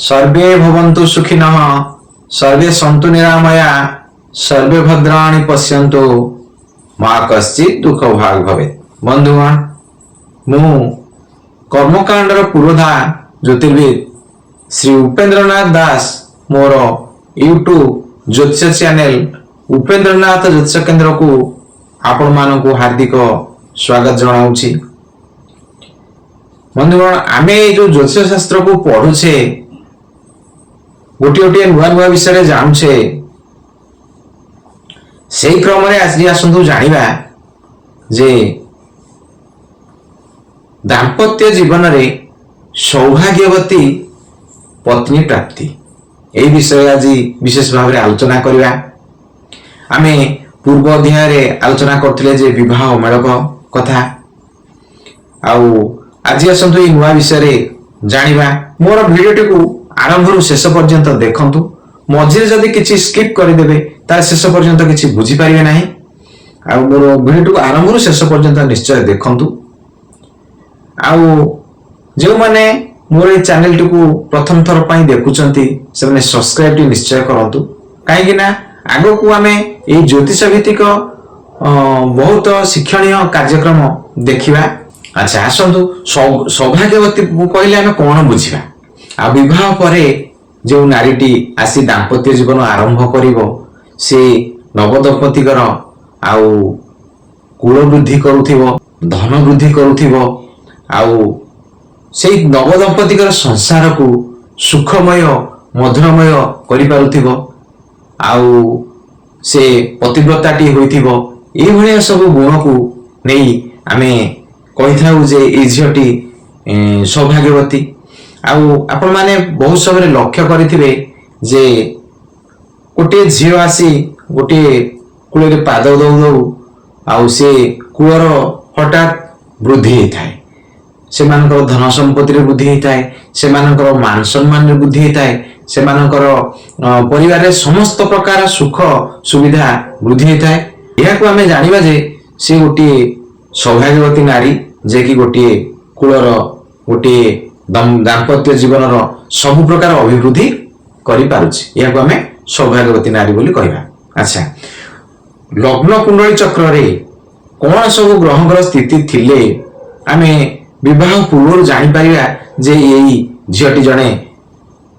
सर्वे भवन्तु सुखिनः सर्वे सन्तु निरामया सर्वे भद्राणि पश्यन्तु मा कश्चित् दुःख भाग भवेत्। बंधुगण मु कर्मकांडर पुरोधा ज्योतिर्विद श्री उपेन्द्रनाथ दास मोर यूट्यूब ज्योतिष चैनल उपेन्द्रनाथ ज्योतिष केन्द्र को आपण मानक हार्दिक स्वागत जनाऊँगी। बंधुगण आमे जो ज्योतिष शास्त्र को पढ़ुचे गोटे गोटे नुआ नुआ विषय जानूचे से क्रम आज आसतु जानिबा जे दाम्पत्य जीवन रे सौभाग्यवती पत्नी प्राप्ति यही विषय आज विशेष भाव में आलोचना करवा। आमे पूर्व अध्याय रे आलोचना करथिले जे विवाह मेलक कथा आज आसतु ये नुआ विषय रे जानिबा। मोर भिडियोटी को आरंभ रु शेष पर्यंत देखंतु। मझिरे जदि किछि स्किप करदेबे तार शेष पर्यंत किछि बुझी पारिबे नाही। आ मोर भिडियो को आरंभ रु शेष पर्यंत निश्चय देखंतु। आ जो माने मोर ए चैनल टी को प्रथम थर पई देखुचंती से माने सब्सक्राइब टी निश्चय करंतु। काहे कि ना आगो को आमे ए ज्योतिष भित्तिक बहुत शिक्षणीय कार्यक्रम देखिबा। अच्छा आसंतु सौभाग्यवती कहले आमे कोन बुझिबा। आ विवाह परे जो नारीटी आसी दाम्पत्य जीवन आरंभ करिवो से नवदंपतिकर आउ कुल वृद्धि करुथिवो धन वृद्धि करुथिवो आउ से नवदंपतिकर संसार को सुखमय मधुरमय करि पारुथिवो आउ से पतिव्रताटी होइथिवो। ए भलिया सब गुण को नेई आमे कहिथाउ जे ए झियटी सौभाग्यवती। आपण माने बहुत समय लक्ष्य करिथिबे जे गोटे झियो आसी गोटे कूल रे पाद दौ दौ आउ से कूलर हठात वृद्धि होता है। से मानकर धन संपत्ति रे वृद्धि होता है, से मानकर मान सम्मान रे वृद्धि होता है, से मानकर परिवार रे समस्त प्रकार सुख सुविधा वृद्धि होता है। यह को हमें जानिबा जे से गोटे सौभाग्यवती नारी जे कि गोटे कूलर गोटे दाम्पत्य जीवन सब प्रकार अभिवृद्धि करि पारुछि। या को हमें सौभाग्यवती नारी बोली कहबा। अच्छा लग्न कुंडली चक्र रे कोन सब ग्रहकर स्थिति थिले आमे विवाह पूर्व जानि पारिबा जे एई झियटी जणे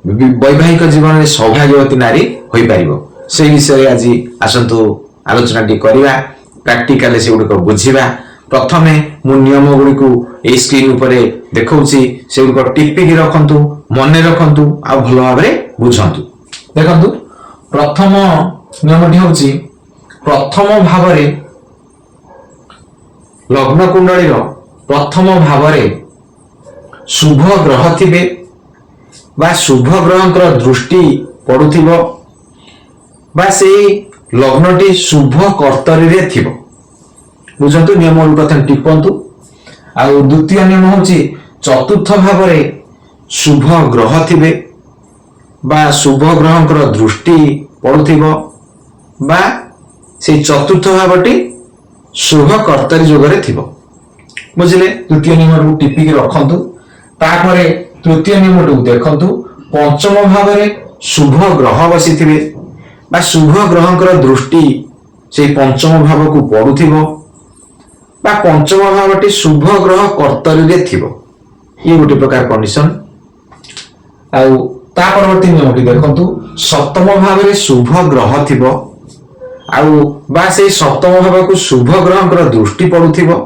वैवाहिक जीवन रे सौभाग्यवती नारी होई पारिबो। से विषय आज आसंतु आलोचना टी करिबा। प्रैक्टिकली से गुड को बुझिबा। प्रथमे मु नियम गुडी को ए स्क्रीन उपरे देखौछि से गुड को टिपिक रखंतु मने रखंतु आ भलो भाबरे बुझंतु। देखंतु प्रथम नियमटी होछि प्रथम भावरे लग्न कुंडली रो प्रथम भावरे शुभ ग्रह थिबे बा शुभ ग्रहंकर दृष्टि पडुथिबो बा से लग्नटी शुभ कर्तरी रे थिबो। बुझंतु नियम कथा टिपंतु। आ द्वितीय नियम होछि चतुर्थ भावरे शुभ ग्रह थिबे बा शुभ ग्रहंकर दृष्टि पडुथिबो बा से चतुर्थ भावटी शुभ कर्तरी जोगरे थिबो। बुझिले द्वितीय नियम को टिपिक रखंतु। तापरे तृतीय नियम को देखंतु पंचम भावरे शुभ ग्रह बसिथिबे बा शुभ ग्रहंकर दृष्टि से पंचम भाव को पडुथिबो बा पंचम भावटी शुभ ग्रह कर्तरी रे थिबो। ये गोटे प्रकार कंडीशन। आउ ता परवर्ती नियमटी देखंतु सप्तम भाव रे शुभ ग्रह थिबो आउ बा से सप्तम भाव को शुभ ग्रहंकर दृष्टि पडुथिबो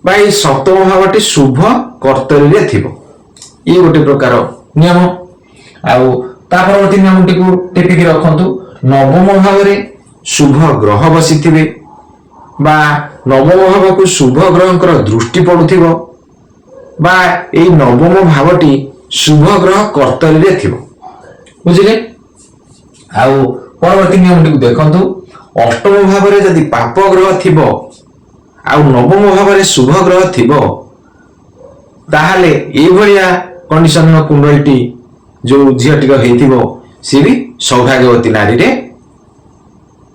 बा ए सप्तम भावटी शुभ कर्तरी रे थिबो। ये गोटे प्रकार नियम। आउ ता परवर्ती नियमटी को टिपिक रखंतु नवम भाव रे शुभ ग्रह बसिथिबे बा नवम भाव को शुभ ग्रहंकर दृष्टि पडुथिबो बा ए नवम भावटी शुभ ग्रह कर्तरी रे थिबो। बुझिले। आउ परवर्ती नियमटी को देखंतु अष्टम भाव रे यदि पाप ग्रह थिबो आउ नवम भाव रे शुभ ग्रह थिबो ताहाले ए भलिया कंडीशन न कुंडलीटी जो झियटिक हेथिबो से भी सौभाग्यवती नारी रे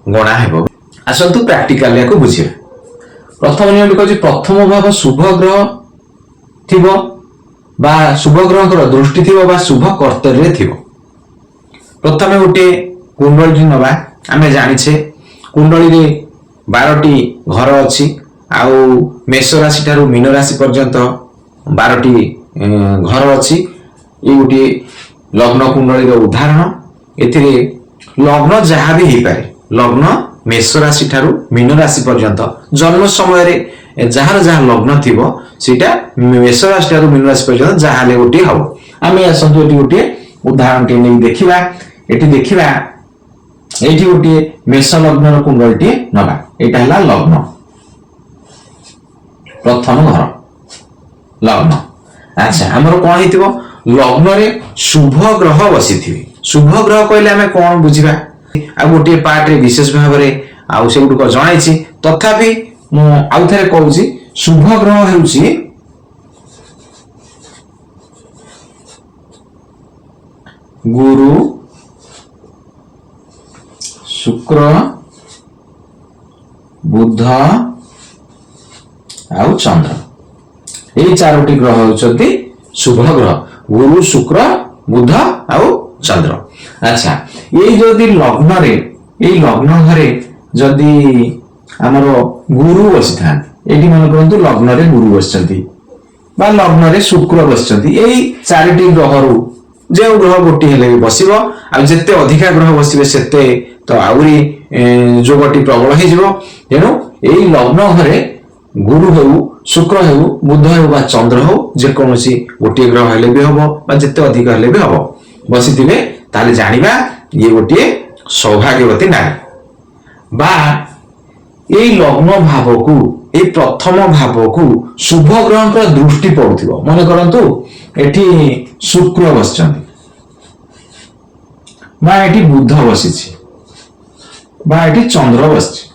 गणा हेबो। आसंतु प्रैक्टिकल को बुझिबा। प्रथम नियम कहछि प्रथम भाव शुभ ग्रह थिबो बा शुभ ग्रहकर दृष्टि थी बा शुभ कर्तव्य थी। प्रथम गोटे कुंडली नवा आमे जानिछे कुंडली रे 12टी घर अछि आउ मेष राशि ठारू मीन राशि पर्यंत 12टी घर अछि। ये गोटे लग्न कुंडली रो उदाहरण। एथिरे लग्न जहाँ भी ही पारे लग्न मेष राशि ठारू मीन राशि पर्यंत जन्म समय रे जहाँ जहाँ लग्न थिबो सेटा मेष राशि ठारू मीन राशि पर्यंत जहाँ ले गोटे हबो। आमे असंतु एटी गोटे उदाहरण के नै देखिबा। एटी देखिबा एटी गोटे मेष लग्न रो कुंडलीटी नबा। एटा हला लग्न प्रथम घर लग्न। अच्छा हमर कोन हितिबो लग्न रे शुभ ग्रह बसिथिबे। शुभ ग्रह कहले हमें कोन बुझिबा आ गोटे पार्ट रे विशेष भाव रे आ से गुड को जणाइछि। तथापि मु आउ थरे कहूछि शुभ ग्रह हेउछि गुरु शुक्र बुध आउ चंद्र। ये चारोटी ग्रह होचंती शुभ ग्रह गुरु शुक्र बुध आउ चंद्र। अच्छा ये जदि लग्न रे ये लग्न घरे जदि हमरो गुरु बसिथा एटी मन करंतु लग्न रे गुरु बसचंती बा लग्न रे शुक्र बसचंती। एई चारोटी ग्रह रु जे ग्रह गोटी हेले बसिबो आ जत्ते अधिका ग्रह बसिबे सेते तो आउरी जोगटी प्रबल हे जिवो। तेनु एई लग्न घरे गुरु हेउ शुक्र हेउ बुध हेउ बा चंद्र हेउ जे कोनोसी गोटी ग्रह हेले भी हबो बा जत्ते अधिक हेले भी हबो बसिथिबे ताले जानिबा ये गोटी सौभाग्यवती नारी बा एई लग्न भाव को ए प्रथम भाव को शुभ ग्रह का दृष्टि पड़ुथिबो। मन करंतु एठी शुक्र बसचंती बा एठी बुध बसिछि बा एठी चंद्र बसछि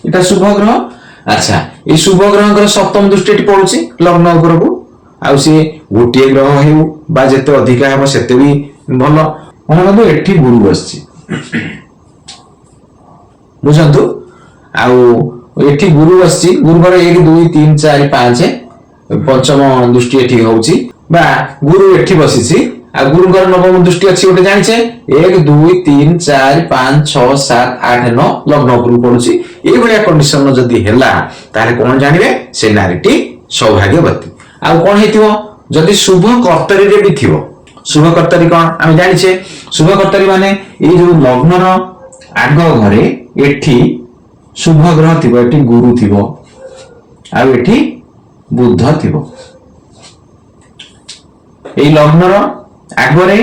एटा शुभ ग्रह। अच्छा ये शुभ ग्रह का सप्तम दृष्टि पड़ुछि लग्न उपर को आ से गोटे ग्रह हेउ बा जते अधिका हेबो सेते भी भलो। मन करंतु एठी गुरु बसछि बुझंतु आउ एठी गुरु बसछि गुरुवर 1 2 3 4 5 पंचम दृष्टि एठी होउछि बा गुरु एठी बसिछि आ गुरुकर नवम दृष्टि अछि ओटे जानिछे 1 2 3 4 5 6 7 8 9 लग्न गुरु पडुछि। ए भलिया कंडीशन जदी हेला तारे कोन जानिबे से नारीटी सौभाग्यवती। आ कोन हेतिबो जदी शुभ कर्तरी रे भी थिबो। शुभ कर्तरी कोन हम जानिछे शुभ कर्तरी माने ए जो लग्न रो आग घरे एठी शुभ ग्रह थिबो एठी गुरु थिबो आ एठी बुध थिबो। ए लग्न रो आगरे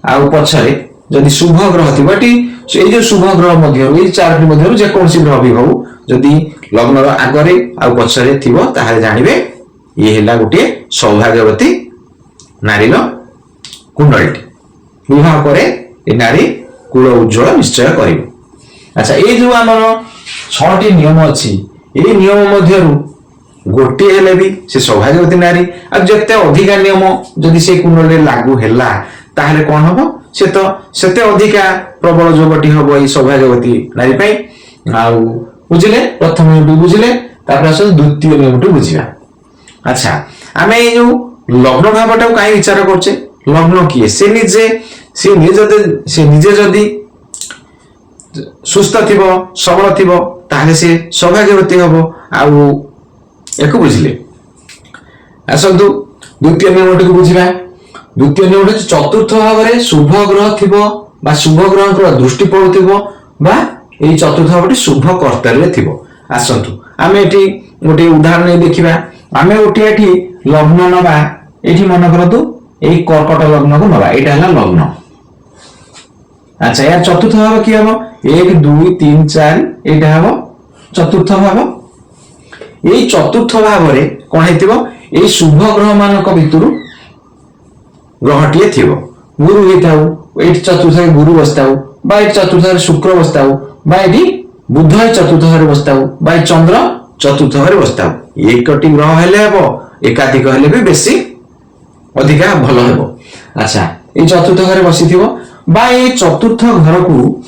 आ पछरे जदि शुभ ग्रह थिबो एठी ए जो शुभ ग्रह मध्य ए चारटी मध्य जे कोनसी ग्रह भी हो जदि लग्न रो आगरे आ पछरे थिबो ताहाले जानिबे ये हेला गोटे सौभाग्यवती नारीर कुंडलीटी। विवाह करे ए नारी कुल उज्जवल निश्चय करिबो। अच्छा ए जो हमर 6टी नियम अछि ए नियम मध्यरु गोटे हेले भी से सौभाग्यवती नारी आ जते अधिका नियम जदि से कुंडली लागू हेला ताहले कोन हबो से तो सेते अधिका प्रबल जोगटी हबो ए सौभाग्यवती नारी पई। आ बुझिले प्रथम नियम बुझिले तापर आस द्वितीय नियम बुझिबा। अच्छा आमे ए जो लग्न भावटा काई विचार करछे लग्न किए से निजे जदि सुस्थ थिबो सबल थिबो ताहले से सौभाग्यवती हबो। आउ एको बुझिले आसंतु द्वितीय नियमटी को बुझिबा। द्वितीय नियमटी चतुर्थ भाव रे शुभ ग्रह थिबो बा शुभ ग्रह को दृष्टि पड़ुथिबो बा एई चतुर्थ भावटी शुभ कर्तव्य थिबो। आसंतु आमे एठी गोटे उदाहरण देखिबा। आमे गोटे एठी लग्न नबा एठी मन करतु एई कर्कट लग्न को नबा एटा हला लग्न। अच्छा या चतुर्थ भाव की हबो 1 2 3 4 एटा हबो चतुर्थ भाव। एई चतुर्थ भाव रे कोन हेतिबो एई शुभ ग्रह मानक भितरु ग्रहटिए थिबो। गुरु हेताउ एठी चतुर्थ रे गुरु बसताउ बा एठी चतुर्थ रे शुक्र बसताउ बा एठी बुध चतुर्थ रे बसताउ बा चंद्र चतुर्थ रे बसताउ। एकटी ग्रह हेले हबो एकाधिक हेले भी बेसी अधिका भलो हेबो। अच्छा ए चतुर्थ घरे बसिथिबो बा ए चतुर्थ घर को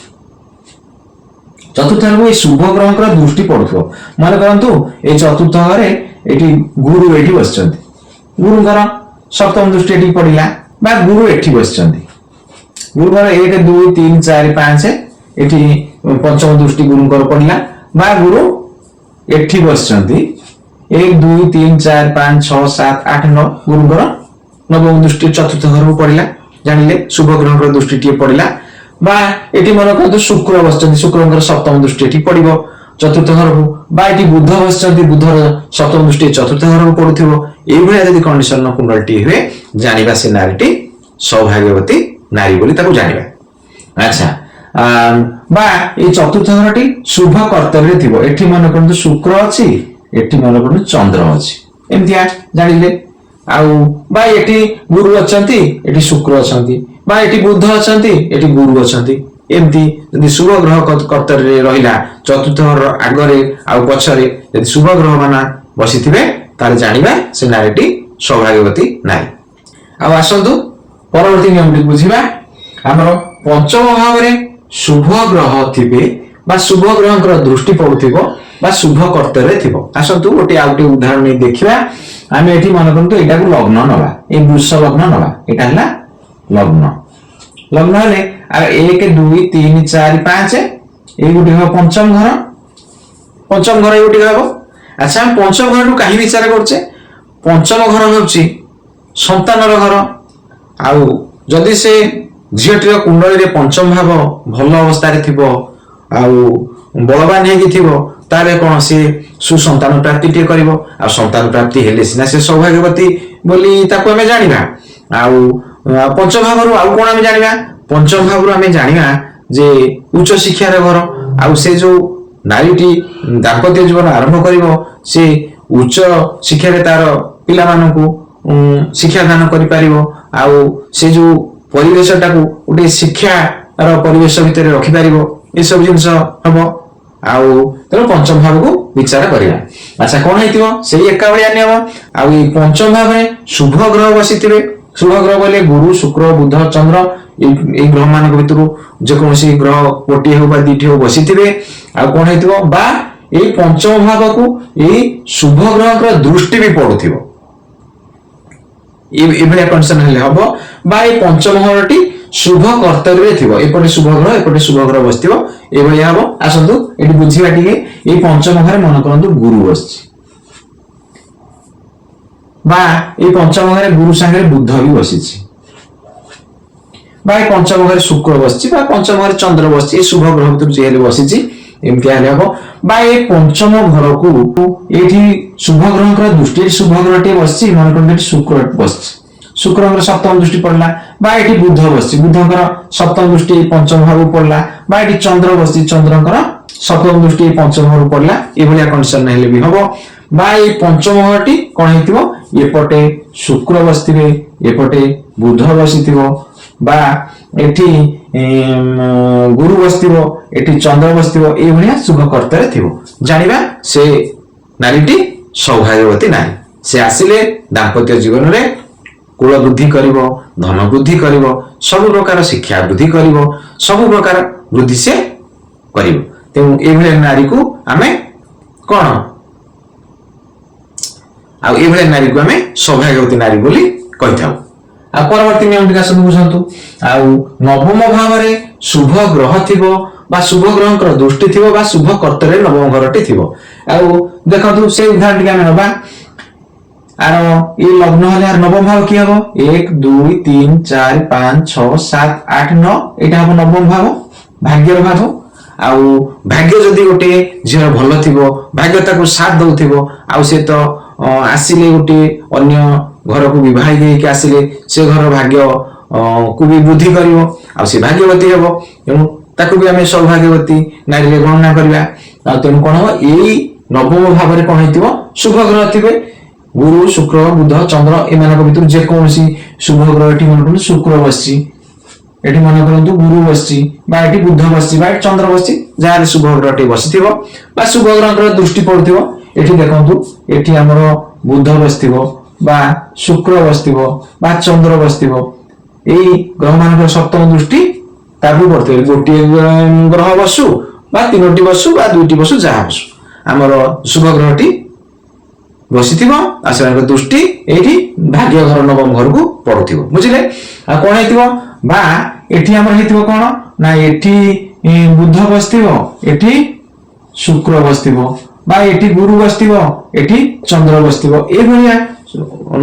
शुभ ग्रह का दृष्टि पड़ुथो। मन करंतु ए चतुर्थ घरे एठी गुरु एठी बसचंती गुरुଙ୍କର सप्तम दृष्टि एठी पड़िला बा गुरु एठी बसचंदी गुरुवर 1 2 3 4 5 एठी पंचम दृष्टि गुरुଙ୍କର पड़िला बा गुरु एठी बसचंदी 1 2 3 4 5 6 7 8 9 गुरुଙ୍କର नवम दृष्टि चतुर्थ घर को पड़िला जानिले शुभ ग्रहଙ୍କର दृष्टि टिए पड़िला बा एठी मन कहतो शुक्र बसचंदी शुक्रଙ୍କର सप्तम दृष्टि एठी पड़िबो चतुर्थ घर को बा एठी बुध बसचंदी बुधर सप्तम दृष्टि चतुर्थ घर को पड़ुथिबो एई भलिया यदि कंडीशन कुंडलटी हुए जानिबा से नारीटी सौभाग्यवती नारी बोली ताको जानिबा अच्छा बा ए चतुर्थ घरटी शुभ कर्तव्य थिबो एठी मन करतो शुक्र अछि एठी मन करतो चंद्र अछि एमतिया जानिले आउ बा एठी गुरु अछंती एठी शुक्र अछंती बा एठी बुध अछंती एठी गुरु अछंती एमती यदि शुभ ग्रह कर्तव्य रहिला चतुर्थ घर आगरे आउ पछरे यदि शुभ ग्रह माना बसिथिबे ताले जानिबा से नारीटी सौभाग्यवती नारी आउ आसंतु परवर्ती नियमटी बुझिबा हमर पंचम भाव रे शुभ ग्रह थिबे बा शुभ ग्रहଙ୍କର दृष्टि पडुथिबो बा शुभ कर्तव्य थिबो आसंतु गोटे आउटे उदाहरण नै देखिबा आमे एठी मन करंतु एटा को लग्न नबा ए वृष लग्न नबा एटा हला लग्न लग्न हले आ 1 2 3 4 5 ए गुटी हो पंचम घर ए गुटी हो अच्छा हम पंचम घर को काहे विचार करछे पंचम घर होछि संतानर घर आउ जदि से झियटीर कुंडली रे पंचम भाव भल अवस्था रे थिबो आउ बलवान हेगी थिबो तारे कोन से सुसंतान प्राप्ति टे करिवो आ संतान प्राप्ति हेले सिना से सौभाग्यवती बोली ताको हमें जानिबा आउ पंचम भाव रु आउ कोन हमें जानिबा पंचम भाव रु हमें जानिबा जे उच्च शिक्षा रे घर आउ से जो नारीटी दाम्पत्य जीवन आरंभ करिवो से उच्च शिक्षा रे तार पिला मानकू शिक्षा दान करि पारिवो आउ से जो परिवेश टाकू उटे शिक्षा रो परिवेश भितर रखि पारिवो ए सब जिंस हबो आउ तेनो पंचम भाव को विचार करिया अच्छा कोन हेतिबो सेही एका भलिया नियम आउ ई पंचम भाव रे शुभ ग्रह बसिथिबे शुभ ग्रह बोले गुरु शुक्र बुध चंद्र ए ग्रह मानक भितरु जे कोनसी ग्रह कोटी हो बा दीठी हो बसिथिबे आउ कोन हेतिबो बा ए पंचम भाव को ए शुभ ग्रह कर दृष्टि भी पडुथिबो ए भलिया कंडीशन हेले हबो बा ए पंचम घरटी शुभ कर्तव्य थिबो एपटे शुभ ग्रह बसथिबो ए भलिया हबो आसंतु एटी बुझिबा टिके ए पंचम घरे मन करंतु गुरु बसछि बा ए पंचम घरे गुरु संगे बुध भी बसिछि बा ए पंचम घरे शुक्र बसछि बा पंचम घरे चंद्र बसछि ए शुभ ग्रह भितर जे हेले बसिछि एमति आले हबो बा ए पंचम घर को एठी शुभ ग्रह कर दृष्टि शुभ ग्रहटे बसछि मन करंतु शुक्र बसछि शुक्रଙ୍କର सप्तम दृष्टि पड़ला बा एठी बुध बसछि बुधଙ୍କର सप्तम दृष्टि पंचम भाव पड़ला बा एठी चंद्र बसछि चंद्रଙ୍କର सप्तम दृष्टि पंचम भाव पड़ला ए भलिया कंडीशन हेले भी हबो बा ए पंचम घरटी कोन हेतिबो एपटे शुक्र बसथिबे एपटे बुध बसिथिबो बा एठी गुरु बसथिबो एठी चंद्र बसथिबो ए भलिया शुभ कर्तव्य थिबो जानिबा से नारीटी सौभाग्यवती नारी से आसिले दाम्पत्य जीवन रे कुल वृद्धि करिवो धन वृद्धि करिवो सब प्रकार शिक्षा वृद्धि करिवो सब प्रकार वृद्धि से करिवो तेनु एभले नारी को हमें कोन आ एभले नारी को हमें सौभाग्यवती नारी बोली कहिथाउ आ परवर्ती नियम टिका सब बुझंतु आ नवम भाव रे शुभ ग्रह थिबो बा शुभ ग्रहकर दृष्टि थिबो बा शुभ कर्तव्य नवम घरटी थिबो आ देखंतु से उदाहरण टिका में नबा आरो ये लग्न हले आर नवम भाव की हबो 1 2 3 4 5 6 7 8 9 एटा हबो नवम भाव भाग्यर भाव आउ भाग्य जदी गोटे झियर भलो थिबो भाग्य ताको साथ दउथिबो आउ से तो आसिले गोटे अन्य घर को विवाह दे के आसिले से घर भाग्य को भी वृद्धि करिवो आउ से भाग्यवती हबो एनु ताको भी हमें सौभाग्यवती नारी रे गणना करबा आ तेनु कोन हो एई नवम भाव रे कोन हेतिबो शुभ ग्रह थिबे गुरु शुक्र बुध चंद्र एमानक भितर जे कोनसी शुभ ग्रह एठी मन शुक्र बसछि एठी मन करंतु गुरु बसछि बा एठी बुध बसछि बा चंद्र बसछि जाले शुभ ग्रहटी बसिथिबो बा शुभ ग्रहकर दृष्टि पड़थिबो एठी देखंतु एठी हमर बुध बसथिबो बा शुक्र बसथिबो बा चंद्र बसथिबो एई ग्रह मानकर सप्तम दृष्टि ताबु पड़थिबो गोटी ग्रह बसु बा तीनोटी बसु बा दुईटी बसु जा बसु हमर शुभ ग्रहटी ବସିଥିବ ଆଉ ସେମାନଙ୍କ ଦୃଷ୍ଟି ଏଇଠି ଭାଗ୍ୟ ଘର ନବମ ଘରକୁ ପଡୁଥିବ। ବୁଝିଲେ? ଆଉ କଣ ହେଇଥିବ ବା ଏଠି ଆମର ହେଇଥିବ କଣ ନା ଏଠି ବୁଧ ବସିଥିବ, ଏଠି ଶୁକ୍ର ବସିଥିବ, ବା ଏଠି ଗୁରୁ ବସିଥିବ, ଏଠି ଚନ୍ଦ୍ର ବସିଥିବ। ଏଇଭଳିଆ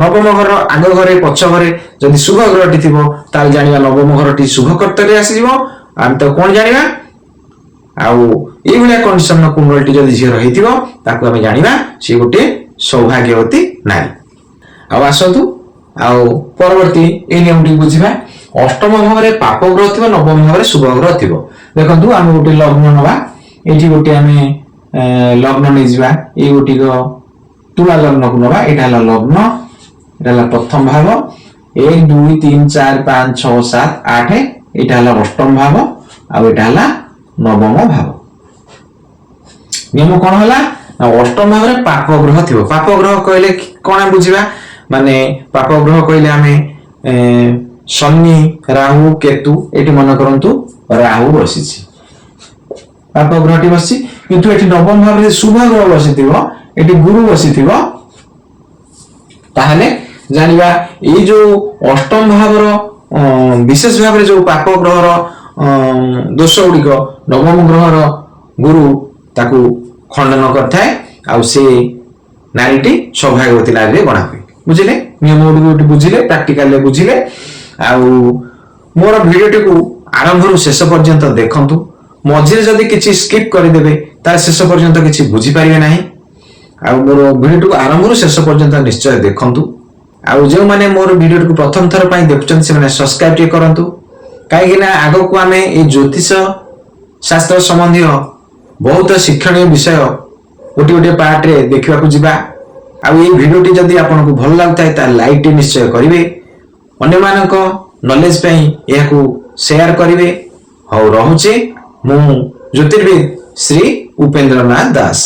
ନବମ ଘର ଆଗ ଘରେ ପଛ ଘରେ ଯଦି ଶୁଭ ଗ୍ରହଟି ଥିବ ତାହେଲେ ଜାଣିବା ନବମ ଘରଟି ଶୁଭ କର୍ତ୍ତରେ ଆସିଯିବ। ଆମେ ତ କଣ ଜାଣିବା? ଆଉ ଏଇଭଳିଆ କଣ୍ଡିସନ କୁଣ୍ଡଳଟି ଯଦି ଝିଅର ହେଇଥିବ ତାକୁ ଆମେ ଜାଣିବା ସେ ଗୋଟେ ସୌଭାଗ୍ୟବତୀ ନାରୀ। ଆଉ ଆସନ୍ତୁ ଆଉ ପରବର୍ତ୍ତୀ ଏଇ ନିୟମଟି ବୁଝିବା। ଅଷ୍ଟମ ଭାବରେ ପାପ ଗ୍ରହ ଥିବ, ନବମ ଭାବରେ ଶୁଭ ଗ୍ରହ ଥିବ। ଦେଖନ୍ତୁ ଆମେ ଗୋଟେ ଲଗ୍ନ ନବା, ଏଇଠି ଗୋଟେ ଆମେ ଲଗ୍ନ ନେଇଯିବା, ଏଇ ଗୋଟିକ ତୁଳା ଲଗ୍ନକୁ ନବା। ଏଇଟା ହେଲା ଲଗ୍ନ, ଏଇଟା ହେଲା ପ୍ରଥମ ଭାବ, 1 2 3 4 5 6 7 8, ଏଇଟା ହେଲା ଅଷ୍ଟମ ଭାବ ଆଉ ଏଇଟା ହେଲା ନବମ ଭାବ। ନିୟମ କଣ ହେଲା ନା ଅଷ୍ଟମ ଭାବରେ ପାପ ଗ୍ରହ ଥିବ। ପାପ ଗ୍ରହ କହିଲେ କଣ ବୁଝିବା? ମାନେ ପାପ ଗ୍ରହ କହିଲେ ଆମେ ଶନି, ରାହୁ, କେତୁ, ଏଠି ମନେ କରନ୍ତୁ ରାହୁ ବସିଛି, ପାପ ଗ୍ରହଟି ବସିଛି। କିନ୍ତୁ ଏଠି ନବମ ଭାବରେ ଶୁଭ ଗ୍ରହ ବସିଥିବ, ଏଠି ଗୁରୁ ବସିଥିବ, ତାହେଲେ ଜାଣିବା ଏଇ ଯୋଉ ଅଷ୍ଟମ ଭାବର ବିଶେଷ ଭାବରେ ଯୋଉ ପାପ ଗ୍ରହର ଦୋଷ ଗୁଡିକ ନବମ ଗ୍ରହର ଗୁରୁ ତାକୁ ଖଣ୍ଡନ କରିଥାଏ ଆଉ ସେ ନାରୀଟି ସୌଭାଗ୍ୟବତୀ ନାରୀରେ ଗଣା ହୁଏ। ବୁଝିଲେ? ନିୟମ ଗୁଡ଼ିକ ବୁଝିଲେ, ପ୍ରାକ୍ଟିକାଲରେ ବୁଝିଲେ। ଆଉ ମୋର ଭିଡିଓଟିକୁ ଆରମ୍ଭରୁ ଶେଷ ପର୍ଯ୍ୟନ୍ତ ଦେଖନ୍ତୁ। ମଝିରେ ଯଦି କିଛି ସ୍କିପ୍ କରିଦେବେ ତାହେଲେ ଶେଷ ପର୍ଯ୍ୟନ୍ତ କିଛି ବୁଝିପାରିବେ ନାହିଁ। ଆଉ ମୋର ଭିଡିଓଟିକୁ ଆରମ୍ଭରୁ ଶେଷ ପର୍ଯ୍ୟନ୍ତ ନିଶ୍ଚୟ ଦେଖନ୍ତୁ। ଆଉ ଯେଉଁମାନେ ମୋର ଭିଡିଓଟିକୁ ପ୍ରଥମ ଥର ପାଇଁ ଦେଖୁଛନ୍ତି ସେମାନେ ସବସ୍କ୍ରାଇବ ଟିକେ କରନ୍ତୁ, କାହିଁକି ନା ଆଗକୁ ଆମେ ଏଇ ଜ୍ୟୋତିଷ ଶାସ୍ତ୍ର ସମ୍ବନ୍ଧୀୟ ବହୁତ ଶିକ୍ଷଣୀୟ ବିଷୟ ଗୋଟିଏ ଗୋଟିଏ ପାର୍ଟରେ ଦେଖିବାକୁ ଯିବା। ଆଉ ଏଇ ଭିଡିଓଟି ଯଦି ଆପଣଙ୍କୁ ଭଲ ଲାଗୁଥାଏ ତାହେଲେ ଲାଇକ୍ ଟି ନିଶ୍ଚୟ କରିବେ, ଅନ୍ୟମାନଙ୍କ ନଲେଜ ପାଇଁ ଏହାକୁ ସେୟାର କରିବେ। ହଉ ରହୁଛି, ମୁଁ ଜ୍ୟୋତିର୍ବିଦ ଶ୍ରୀ ଉପେନ୍ଦ୍ରନାଥ ଦାସ।